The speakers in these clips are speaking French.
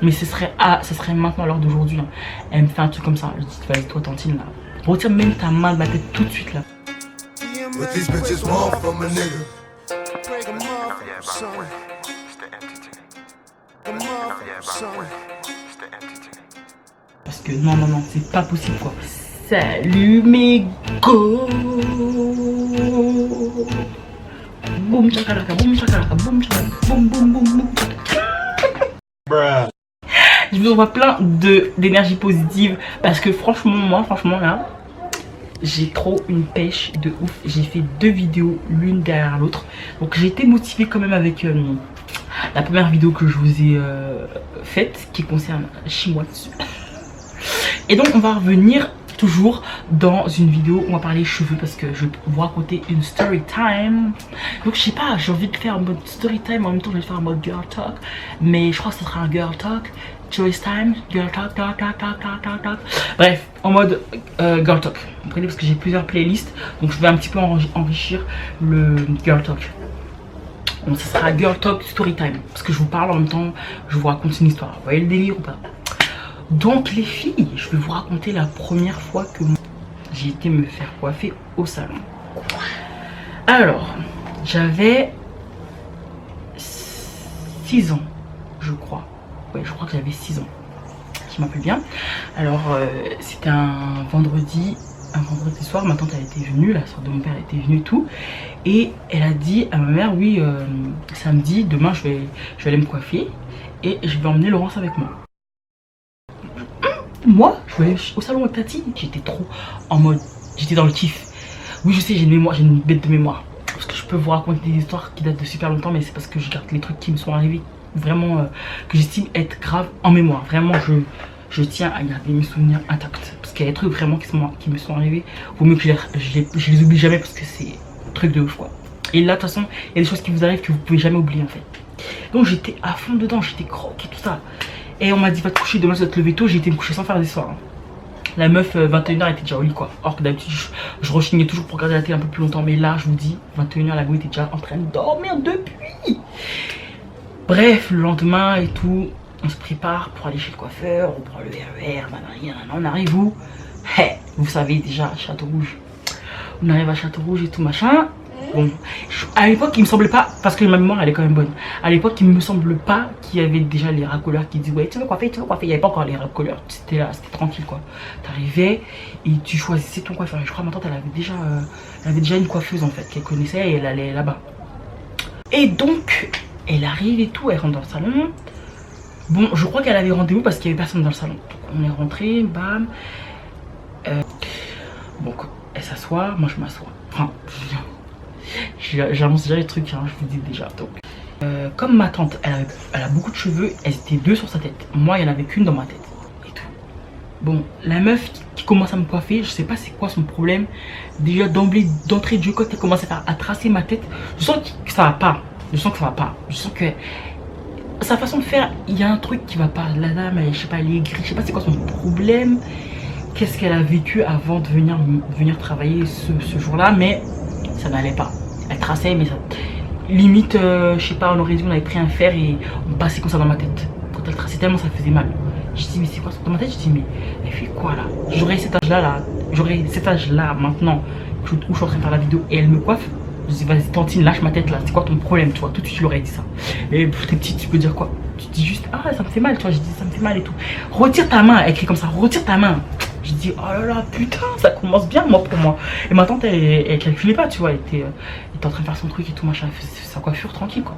Mais ce serait maintenant à l'heure d'aujourd'hui. Hein. Elle me fait un truc comme ça. Je dis, vas-y, toi, Tantine, là. Retire même ta main de ma tête tout de suite, là. Parce que non, c'est pas possible, quoi. Salut, mes go. Boum, chakalaka, boum, chakalaka, boum, chakalaka, boum, boum, boum, boum. Je vous envoie plein d'énergie positive parce que franchement là j'ai trop une pêche de ouf. J'ai fait 2 vidéos l'une derrière l'autre, donc j'ai été motivée quand même avec la première vidéo que je vous ai faite qui concerne Shimuatsu. Et donc on va revenir toujours dans une vidéo où on va parler cheveux parce que je vais vous raconter une story time. Donc je sais pas, j'ai envie de faire en mode story time, en même temps je vais le faire en mode girl talk, mais je crois que ce sera un girl talk, choice time, girl talk, talk. Bref, en mode girl talk. Vous comprenez, parce que j'ai plusieurs playlists, donc je vais un petit peu enrichir le girl talk. Donc ce sera girl talk story time parce que je vous parle en même temps, je vous raconte une histoire. Vous voyez le délire ou pas? Donc les filles, je vais vous raconter la première fois que j'ai été me faire coiffer au salon. Alors, j'avais 6 ans, je crois. Ouais, je crois que j'avais 6 ans. Je m'appelle bien. Alors, c'était un vendredi soir. Ma tante elle était venue, la soeur de mon père était venue et tout. Et elle a dit à ma mère, oui, samedi, demain je vais aller me coiffer. Et je vais emmener Laurence avec moi. Moi, je vais au salon avec Tati, j'étais trop en mode, j'étais dans le kiff. Oui, je sais, j'ai une mémoire, j'ai une bête de mémoire. Parce que je peux vous raconter des histoires qui datent de super longtemps, mais c'est parce que je garde les trucs qui me sont arrivés vraiment, que j'estime être grave en mémoire. Vraiment, je tiens à garder mes souvenirs intacts. Parce qu'il y a des trucs vraiment qui me sont arrivés, vaut mieux que je les oublie jamais parce que c'est un truc de ouf, quoi. Et là, de toute façon, il y a des choses qui vous arrivent que vous pouvez jamais oublier en fait. Donc j'étais à fond dedans, j'étais croquée, tout ça. Et on m'a dit va te coucher, demain tu vas te lever tôt. J'ai été me coucher sans faire des soirs. Hein. La meuf 21h était déjà au lit quoi. Or que d'habitude je rechignais toujours pour regarder la télé un peu plus longtemps. Mais là je vous dis 21h la go était déjà en train de dormir depuis. Bref, le lendemain et tout, on se prépare pour aller chez le coiffeur. On prend le RER, on arrive où? Vous savez déjà à Château-Rouge. On arrive à Château-Rouge et tout machin. Bon, à l'époque il me semblait pas, parce que ma mémoire elle est quand même bonne. À l'époque il me semble pas qu'il y avait déjà les racoleurs qui disaient ouais tu veux coiffer, il n'y avait pas encore les racoleurs, c'était là, c'était tranquille quoi. T'arrivais et tu choisissais ton coiffeur. Et je crois que ma tante elle avait déjà une coiffeuse en fait qu'elle connaissait et elle allait là-bas. Et donc elle arrive et tout, elle rentre dans le salon. Bon, je crois qu'elle avait rendez-vous parce qu'il y avait personne dans le salon. Donc on est rentré, bam. Donc elle s'assoit, moi je m'assois. Enfin, j'annonce déjà les trucs, hein, je vous dis déjà. Donc, comme ma tante, elle a beaucoup de cheveux, elles étaient 2 sur sa tête. Moi, il n'y en avait qu'une dans ma tête. Et tout. Bon, la meuf qui commence à me coiffer, je sais pas c'est quoi son problème. Déjà d'entrée de jeu, quand elle commence à tracer ma tête, je sens que ça va pas. Je sens que ça va pas. Je sens que sa façon de faire, il y a un truc qui va pas. La dame, elle, je sais pas, elle est grise, je sais pas c'est quoi son problème. Qu'est-ce qu'elle a vécu avant de venir travailler ce jour-là, mais ça n'allait pas. Elle traçait, mais ça. Limite, je sais pas, on aurait dit on avait pris un fer et on passait comme ça dans ma tête. Quand elle traçait tellement, ça faisait mal. Je dis, mais c'est quoi ça dans ma tête? Je dis, mais elle fait quoi là? J'aurais cet âge-là, maintenant, où je suis en train de faire la vidéo et elle me coiffe. Je dis, vas-y, Tantine, lâche ma tête là, c'est quoi ton problème, tu vois? Tout de suite, je leur ai dit ça. Et t'es petite, tu peux dire quoi? Tu dis juste, ah, ça me fait mal, tu vois? Je dis, ça me fait mal et tout. Retire ta main, elle crie comme ça, retire ta main. Je dis, oh là là, putain, ça commence bien, moi, pour moi. Et ma tante, elle calculait pas, tu vois, elle était en train de faire son truc et tout, machin, elle faisait sa coiffure tranquille, quoi.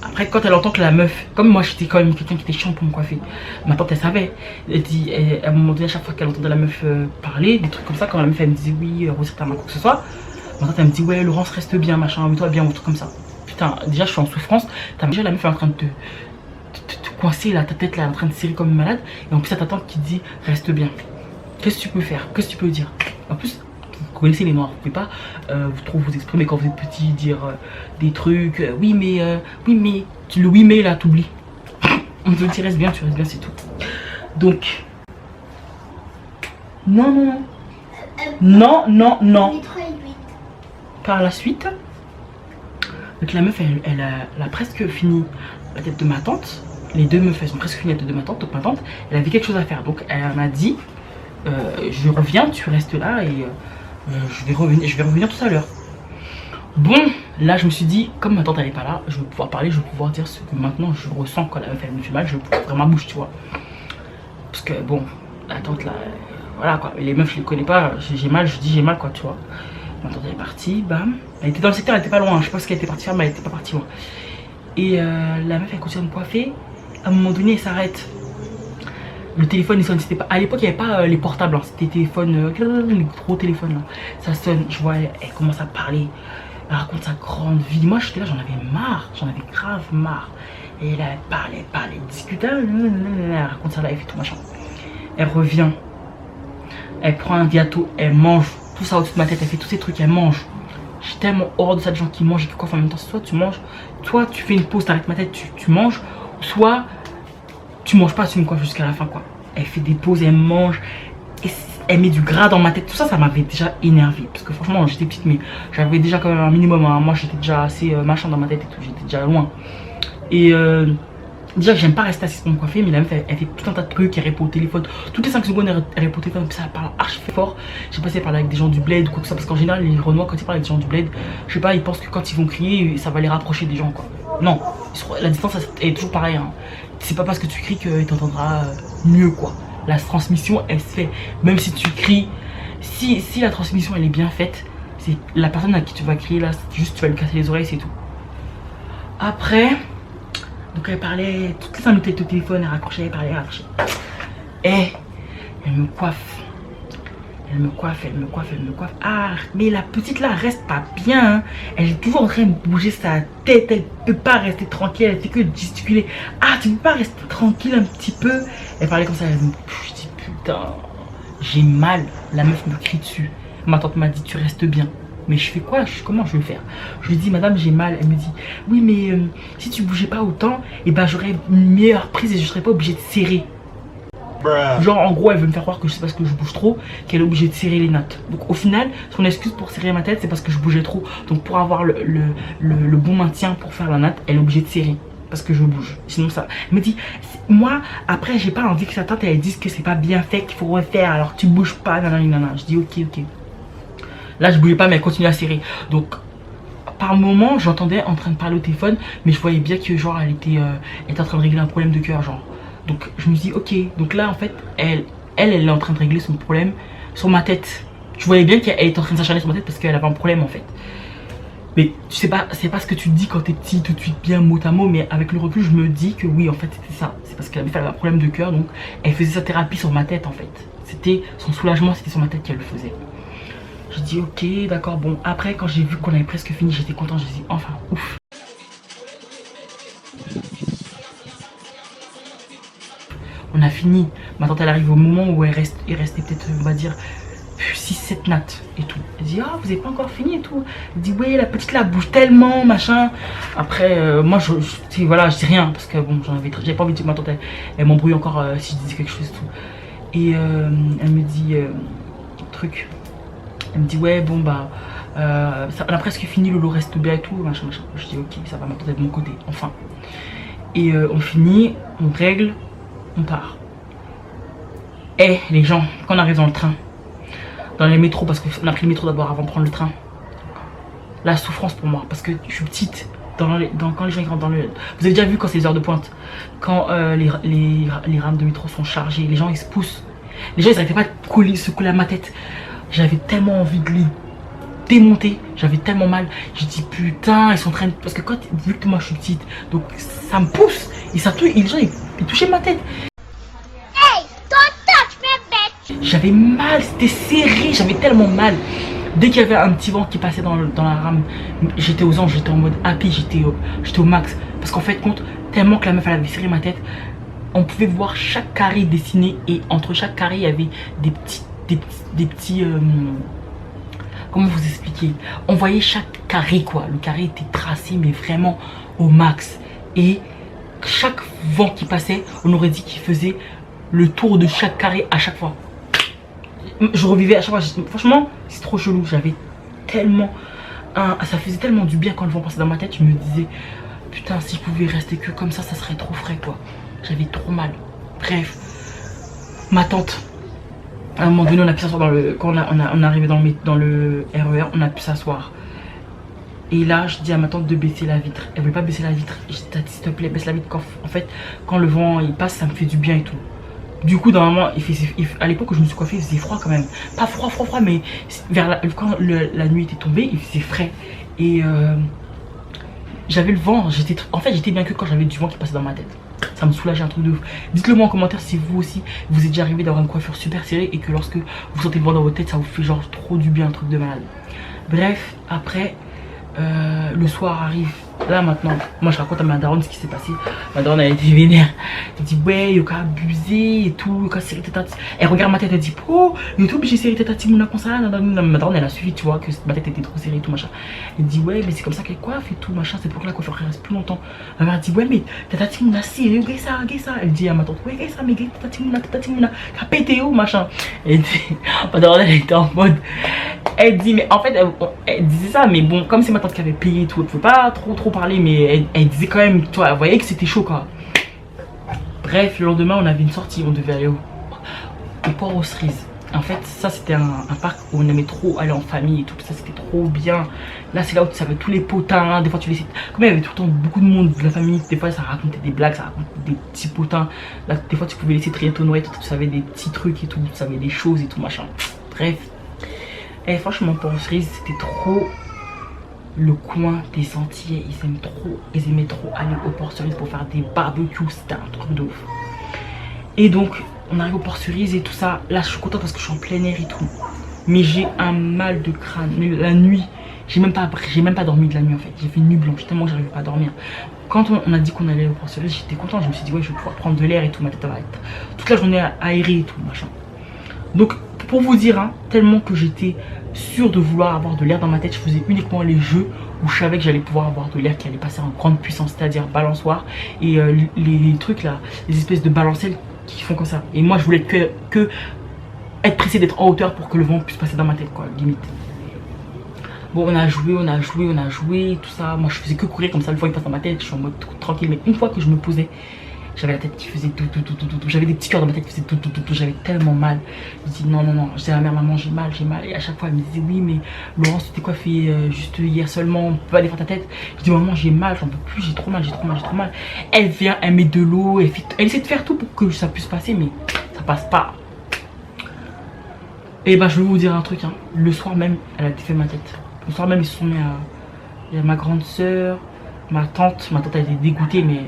Après, quand elle entend que la meuf, comme moi, j'étais quand même quelqu'un qui était chiant pour me coiffer, ma tante, elle savait. Elle dit, à un moment donné, à chaque fois qu'elle entendait la meuf parler, des trucs comme ça, quand la meuf, elle me disait, oui, retire ta main, quoi que ce soit, ma tante, elle me dit, ouais, Laurence, reste bien, machin, mets-toi bien, ou un truc comme ça. Putain, déjà, je suis en souffrance, déjà, la meuf, elle est en train de te coincer là, ta tête là, en train de serrer comme une malade, et en plus, t'as ta tante qui te dit, reste bien. Qu'est-ce que tu peux faire? Qu'est-ce que tu peux dire? En plus, vous connaissez les noirs, vous pouvez pas trop vous exprimer quand vous êtes petit, dire des trucs, oui mais le oui mais là t'oublies. On te dit reste bien, c'est tout. Donc non. Par la suite, donc la meuf elle a presque fini la tête de ma tante. Les deux meufs, elles sont presque finies de ma tante. Donc ma tante, elle avait quelque chose à faire. Donc elle m'a dit, je reviens, tu restes là et je vais revenir tout à l'heure. Bon, là je me suis dit, comme ma tante elle est pas là, je vais pouvoir parler, je vais pouvoir dire ce que maintenant je ressens quand la meuf elle me fait mal, je vais pouvoir ouvrir ma bouche, tu vois. Parce que bon, la tante là, voilà quoi, les meufs je les connais pas, j'ai mal, je dis j'ai mal quoi, tu vois. Ma tante elle est partie, bam. Elle était dans le secteur, elle était pas loin, je sais pas ce qu'elle était partie faire, mais elle était pas partie loin. Et la meuf elle continue à me coiffer, à un moment donné elle s'arrête. Le téléphone il sonne, c'était pas. À l'époque il n'y avait pas les portables, hein. C'était téléphone, les gros téléphones là. Ça sonne, je vois, elle commence à parler. Elle raconte sa grande vie. Moi j'étais là, j'en avais marre, j'en avais grave marre. Et là elle parlait, discutait, elle raconte sa life et tout machin. Elle revient, elle prend un gâteau, elle mange tout ça au-dessus de ma tête, elle fait tous ces trucs, elle mange. J'ai tellement horreur de ça de gens qui mangent et qui coiffent en même temps. Soit tu manges, toi tu fais une pause, t'arrêtes ma tête, tu manges, soit tu manges pas, tu me coiffes jusqu'à la fin quoi. Elle fait des pauses, elle mange, et elle met du gras dans ma tête. Tout ça, ça m'avait déjà énervé. Parce que franchement, j'étais petite, mais j'avais déjà quand même un minimum. Hein. Moi, j'étais déjà assez machin dans ma tête et tout. J'étais déjà loin. Et déjà que j'aime pas rester assise pour me coiffer, mais la meuf, elle fait tout un tas de trucs. Elle répond au téléphone. Toutes les 5 secondes, elle répond au téléphone. Puis ça parle archi fort. Je sais pas si elle parle avec des gens du bled ou quoi que ça. Parce qu'en général, les Renois, quand ils parlent avec des gens du bled, je sais pas, ils pensent que quand ils vont crier, ça va les rapprocher des gens quoi. Non, la distance est toujours pareille. Hein. C'est pas parce que tu cries qu'il t'entendra mieux quoi. La transmission elle se fait, même si tu cries, si la transmission elle est bien faite, c'est la personne à qui tu vas crier là, juste tu vas lui casser les oreilles, c'est tout. Après, donc elle parlait toutes les 5 minutes au téléphone, elle raccrochait, elle parlait, elle raccrochait. Et elle me coiffe. Elle me coiffe. Ah, mais la petite là reste pas bien. Hein. Elle est toujours en train de bouger sa tête. Elle peut pas rester tranquille. Elle fait que gesticuler. Ah, tu peux pas rester tranquille un petit peu. Elle parlait comme ça. Je dis putain, j'ai mal. La meuf me crie dessus. Ma tante m'a dit tu restes bien. Mais je fais quoi? Comment je vais faire? Je lui dis madame j'ai mal. Elle me dit oui mais si tu bougeais pas autant, et ben j'aurais une meilleure prise et je serais pas obligée de serrer. Genre en gros elle veut me faire croire que c'est parce que je bouge trop qu'elle est obligée de serrer les nattes. Donc au final son excuse pour serrer ma tête c'est parce que je bougeais trop. Donc pour avoir le bon maintien pour faire la natte, elle est obligée de serrer parce que je bouge. Sinon ça, elle me dit moi après j'ai pas envie que sa tante elle dise que c'est pas bien fait, qu'il faut refaire alors tu bouges pas nanana. Je dis ok. Là je bougeais pas mais elle continue à serrer. Donc par moment j'entendais en train de parler au téléphone mais je voyais bien que genre elle était en train de régler un problème de cœur genre. Donc je me dis ok, donc là en fait elle est en train de régler son problème sur ma tête. Je voyais bien qu'elle est en train de s'acharner sur ma tête parce qu'elle avait un problème en fait. Mais tu sais pas, c'est pas ce que tu te dis quand t'es petit tout de suite bien mot à mot, mais avec le recul je me dis que oui en fait c'était ça. C'est parce qu'elle avait fait un problème de cœur donc elle faisait sa thérapie sur ma tête en fait. C'était son soulagement, c'était sur ma tête qu'elle le faisait. J'ai dit ok d'accord bon après quand j'ai vu qu'on avait presque fini j'étais content, j'ai dit enfin ouf. On a fini. Ma tante elle arrive au moment où il restait peut-être on va dire 6-7 nattes et tout. Elle dit ah vous avez pas encore fini et tout. Elle dit oui la petite là bouge tellement machin. Après moi voilà je dis rien parce que bon j'avais pas envie de dire ma tante elle m'embrouille encore si je disais quelque chose et tout. Et elle me dit truc. Elle me dit ouais bon bah on a presque fini, Lolo reste bien et tout machin. Je dis ok ça va, ma tante est de mon côté enfin. Et on finit, on règle. On part. Et les gens, quand on arrive dans le train, dans les métros, parce qu'on a pris le métro d'abord avant de prendre le train, la souffrance pour moi, parce que je suis petite, quand les gens rentrent dans le... Vous avez déjà vu quand c'est les heures de pointe, quand les rames de métro sont chargées, les gens ils se poussent, les gens ils n'arrêtaient pas de se coller à ma tête. J'avais tellement envie de les démonter, j'avais tellement mal, j'ai dit putain ils sont en train de... Parce que quand, vu que moi je suis petite, donc ça me pousse, et ça touche, et les gens ils touchaient ma tête. J'avais mal, c'était serré, j'avais tellement mal. Dès qu'il y avait un petit vent qui passait dans la rame, j'étais aux anges, j'étais en mode happy, j'étais au max. Parce qu'en fait, compte, tellement que la meuf elle avait serré ma tête, on pouvait voir chaque carré dessiné et entre chaque carré il y avait des petits comment vous expliquer? On voyait chaque carré quoi, le carré était tracé mais vraiment au max. Et chaque vent qui passait, on aurait dit qu'il faisait le tour de chaque carré à chaque fois. Je revivais à chaque fois, franchement c'est trop chelou, j'avais tellement ça faisait tellement du bien quand le vent passait dans ma tête, je me disais putain si je pouvais rester que comme ça serait trop frais quoi. J'avais trop mal. Bref, ma tante, à un moment donné, on a pu s'asseoir dans le... Quand on est arrivé dans le RER, on a pu s'asseoir. Et là, je dis à ma tante de baisser la vitre. Elle veut pas baisser la vitre. Je dis, tati, s'il te plaît, baisse la vitre. En fait, quand le vent il passe, ça me fait du bien et tout. Du coup, normalement, à l'époque où je me suis coiffée, il faisait froid quand même. Pas froid, mais quand la nuit était tombée, il faisait frais. Et j'avais le vent. En fait, j'étais bien que quand j'avais du vent qui passait dans ma tête. Ça me soulageait un truc de ouf. Dites-le moi en commentaire si vous aussi, vous êtes déjà arrivé d'avoir une coiffure super serrée et que lorsque vous sentez le vent dans votre tête, ça vous fait genre trop du bien, un truc de malade. Bref, après, le soir arrive. Là maintenant, moi je raconte à ma daronne ce qui s'est passé. Ma daronne elle était vénère. Elle dit ouais, il y a abusé et tout, elle regarde ma tête, elle dit oh, YouTube j'ai serré tête à Timouna comme ça. Ma daronne elle a suivi, tu vois, que ma tête était trop serrée et tout machin. Elle dit ouais, mais c'est comme ça qu'elle coiffe et tout machin, c'est pour que la coiffure reste plus longtemps. Ma mère dit ouais, mais tata Timouna serré, gay ça. Elle dit à ma tante ouais, gay ça, mais gay tata Timouna, t'as pété où machin. Elle dit, ma daronne elle était en mode. Elle dit, mais en fait, elle disait ça, mais bon, comme c'est ma tante qui avait payé et tout, elle ne pouvait pas trop parler, mais elle disait quand même, toi, elle voyait que c'était chaud, quoi. Bref, le lendemain, on avait une sortie, on devait aller au port aux cerises. En fait, ça, c'était un parc où on aimait trop aller en famille et tout, ça, c'était trop bien. Là, c'est là où tu savais tous les potins, des fois, tu laissais. Comme il y avait tout le temps beaucoup de monde de la famille, des fois, ça racontait des blagues, ça racontait des petits potins. Là, des fois, tu pouvais laisser trier ton oreille, tu savais des petits trucs et tout, tu savais des choses et tout, machin. Bref. Et franchement, pour les cerises, c'était trop le coin des Antillais. Ils aimaient trop aller au port cerise pour faire des barbecues. C'était un truc de ouf. Et donc, on arrive au port cerise et tout ça. Là, je suis contente parce que je suis en plein air et tout. Mais j'ai un mal de crâne. Mais la nuit, j'ai même pas dormi de la nuit en fait. J'ai fait une nuit blanche tellement que j'arrivais pas à dormir. Quand on a dit qu'on allait au port cerise, j'étais contente. Je me suis dit, ouais, je vais pouvoir prendre de l'air et tout. Ma tête va être toute la journée aérée et tout, machin. Donc, pour vous dire, hein, tellement que j'étais sûre de vouloir avoir de l'air dans ma tête, je faisais uniquement les jeux où je savais que j'allais pouvoir avoir de l'air qui allait passer en grande puissance, c'est-à-dire balançoire et les trucs là, les espèces de balancelles qui font comme ça. Et moi, je voulais que être pressé d'être en hauteur pour que le vent puisse passer dans ma tête, quoi, limite. Bon, on a joué, tout ça. Moi, je faisais que courir comme ça, le vent il passe dans ma tête, je suis en mode tranquille. Mais une fois que je me posais, j'avais la tête qui faisait tout. J'avais des petits cœurs dans ma tête qui faisaient tout. J'avais tellement mal. Je dis non. Je disais à ma mère, maman, j'ai mal. Et à chaque fois, elle me disait oui, mais Laurence, tu t'es coiffée juste hier seulement, on peut pas défendre ta tête. Je dis maman, j'ai mal, j'en peux plus, j'ai trop mal. Elle vient, elle met de l'eau, elle essaie de faire tout pour que ça puisse passer, mais ça passe pas. Et bah, je vais vous dire un truc, hein. Le soir même, elle a défait ma tête. Le soir même, ils se sont mis à. Il y a ma grande soeur, ma tante elle était dégoûtée, mais.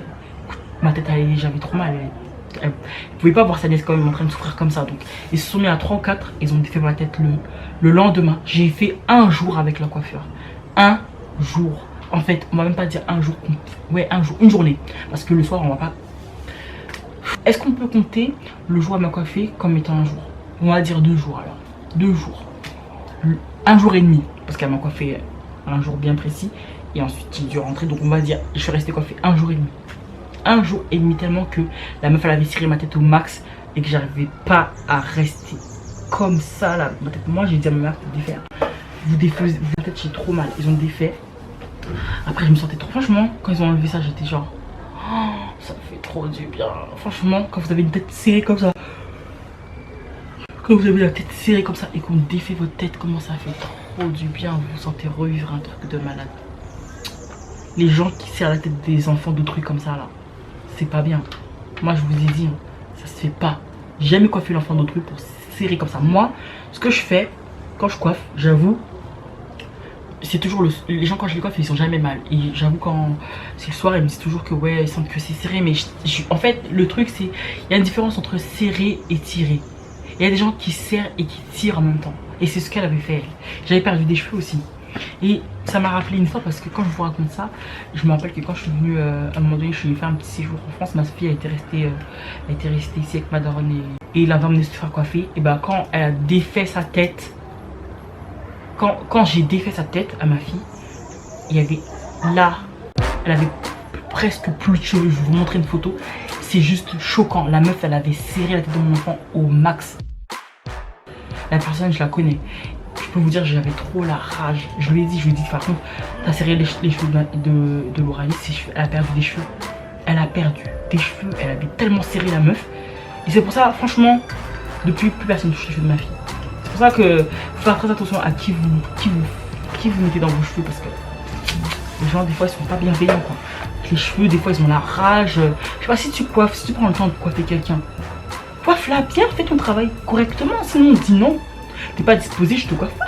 Ma tête, j'avais trop mal. Elle pouvait pas voir sa nièce quand même en train de souffrir comme ça. Donc, ils se sont mis à 3 ou 4. Ils ont défait ma tête le lendemain. J'ai fait un jour avec la coiffure. Un jour. En fait, on va même pas dire un jour. Ouais, un jour. Une journée. Parce que le soir, on va pas. Est-ce qu'on peut compter le jour à ma coiffée comme étant un jour? On va dire 2 jours alors. 2 jours. Un jour et demi. Parce qu'elle m'a coiffé un jour bien précis. Et ensuite, j'ai dû rentrer. Donc, on va dire, je suis restée coiffée un jour et demi. Un jour et demi, tellement que la meuf elle avait ciré ma tête au max et que j'arrivais pas à rester comme ça là. Ma tête. Moi j'ai dit à ma mère de défaire. Vous défaisez ma tête, j'ai trop mal. Ils ont défait. Après je me sentais trop. Franchement, quand ils ont enlevé ça, j'étais genre oh, ça fait trop du bien. Franchement, quand vous avez une tête serrée comme ça, quand vous avez la tête serrée comme ça et qu'on défait votre tête, comment ça fait trop du bien. Vous vous sentez revivre un truc de malade. Les gens qui serrent la tête des enfants d'autrui comme ça là, c'est pas bien. Moi je vous ai dit, ça se fait pas. J'ai jamais coiffé l'enfant d'autrui pour serrer comme ça. Moi, ce que je fais quand je coiffe, j'avoue, c'est toujours les gens quand je les coiffe, ils sont jamais mal. Et j'avoue quand c'est le soir, ils me disent toujours que ouais, ils sentent que c'est serré. Mais en fait, le truc c'est, il y a une différence entre serrer et tirer. Il y a des gens qui serrent et qui tirent en même temps. Et c'est ce qu'elle avait fait. J'avais perdu des cheveux aussi. Et ça m'a rappelé une fois parce que quand je vous raconte ça, je me rappelle que quand je suis venue à un moment donné, je suis venue faire un petit séjour en France. Ma fille a été restée ici avec ma daronne et il avait emmené se faire coiffer. Et bah quand elle a défait sa tête, quand j'ai défait sa tête à ma fille, il y avait là, elle avait presque plus de cheveux. Je vais vous montrer une photo. C'est juste choquant. La meuf, elle avait serré la tête de mon enfant au max. La personne, je la connais. Je peux vous dire, j'avais trop la rage. Je lui ai dit, par contre, t'as serré les cheveux de Loralis, elle a perdu des cheveux. elle a perdu des cheveux, elle avait tellement serré la meuf. Et c'est pour ça, franchement, depuis plus personne ne touche les cheveux de ma fille. C'est pour ça que faut faire très attention à qui vous mettez dans vos cheveux, parce que les gens des fois ils sont pas bienveillants quoi. Les cheveux des fois ils ont la rage. Je sais pas, si tu coiffes, si tu prends le temps de coiffer quelqu'un, coiffe-la bien, fais ton travail correctement, sinon on dit non. T'es pas disposé, je te coiffe pas.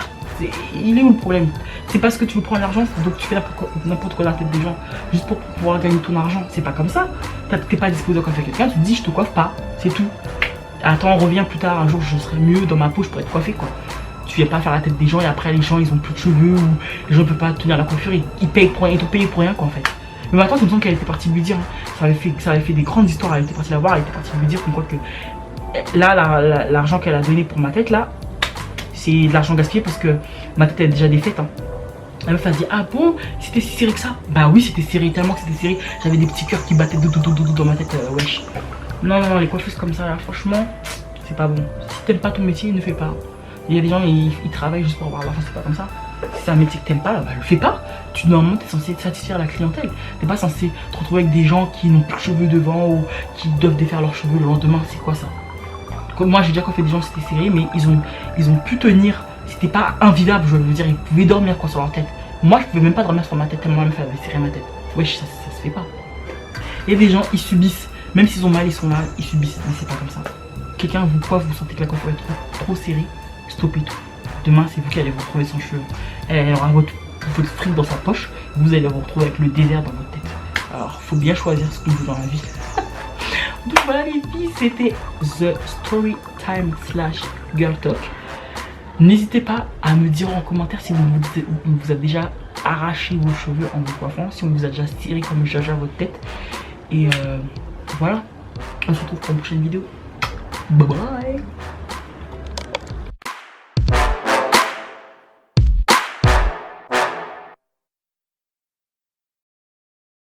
Il est où le problème? C'est parce que tu veux prendre l'argent, donc tu fais n'importe quoi dans la tête des gens, juste pour pouvoir gagner ton argent. C'est pas comme ça. T'es pas disposé à coiffer quelqu'un, tu te dis je te coiffe pas, c'est tout. Attends, reviens plus tard, un jour je serai mieux dans ma peau, je pourrais te coiffer quoi. Tu viens pas faire la tête des gens et après les gens ils ont plus de cheveux ou les gens ne peuvent pas tenir la coiffure, ils payent pour rien, ils t'ont payé pour rien quoi en fait. Mais maintenant c'est me semble qu'elle était partie lui dire, hein. Ça avait fait des grandes histoires, elle était partie la voir, elle était partie lui dire comme quoi que là l'argent qu'elle a donné pour ma tête là, c'est de l'argent gaspillé parce que ma tête est déjà défaite. Hein. La meuf a dit ah bon, c'était si serré que ça? Bah oui, c'était serré, tellement que c'était serré, j'avais des petits cœurs qui battaient dans ma tête, wesh. Non, les coiffeuses comme ça là, franchement, c'est pas bon. Si t'aimes pas ton métier, ne fais pas. Il y a des gens, ils travaillent juste pour avoir l'argent, c'est pas comme ça. Si c'est un métier que t'aimes pas, bah le fais pas. Normalement, t'es censé satisfaire la clientèle. T'es pas censé te retrouver avec des gens qui n'ont plus de cheveux devant ou qui doivent défaire leurs cheveux le lendemain. C'est quoi ça? Comme moi, j'ai déjà coiffé des gens, c'était serré, mais ils ont pu tenir. C'était pas invivable, je veux dire, ils pouvaient dormir quoi sur leur tête. Moi, je pouvais même pas dormir sur ma tête tellement la meuf avait serré ma tête. Wesh, ça se fait pas. Et des gens, ils subissent. Même s'ils ont mal, ils sont là, ils subissent. Mais c'est pas comme ça. Quelqu'un vous coiffe, vous sentez que la coiffure est trop serrée, stoppez tout. Demain, c'est vous qui allez vous retrouver sans cheveux. Elle aura votre fric dans sa poche, vous allez vous retrouver avec le désert dans votre tête. Alors, faut bien choisir ce qu'on veut dans la vie. Donc voilà les filles, c'était The Story Time / Girl Talk. N'hésitez pas à me dire en commentaire si vous avez déjà arraché vos cheveux en vous coiffant, si on vous a déjà tiré comme jaja votre tête. Et voilà, on se retrouve pour une prochaine vidéo. Bye bye.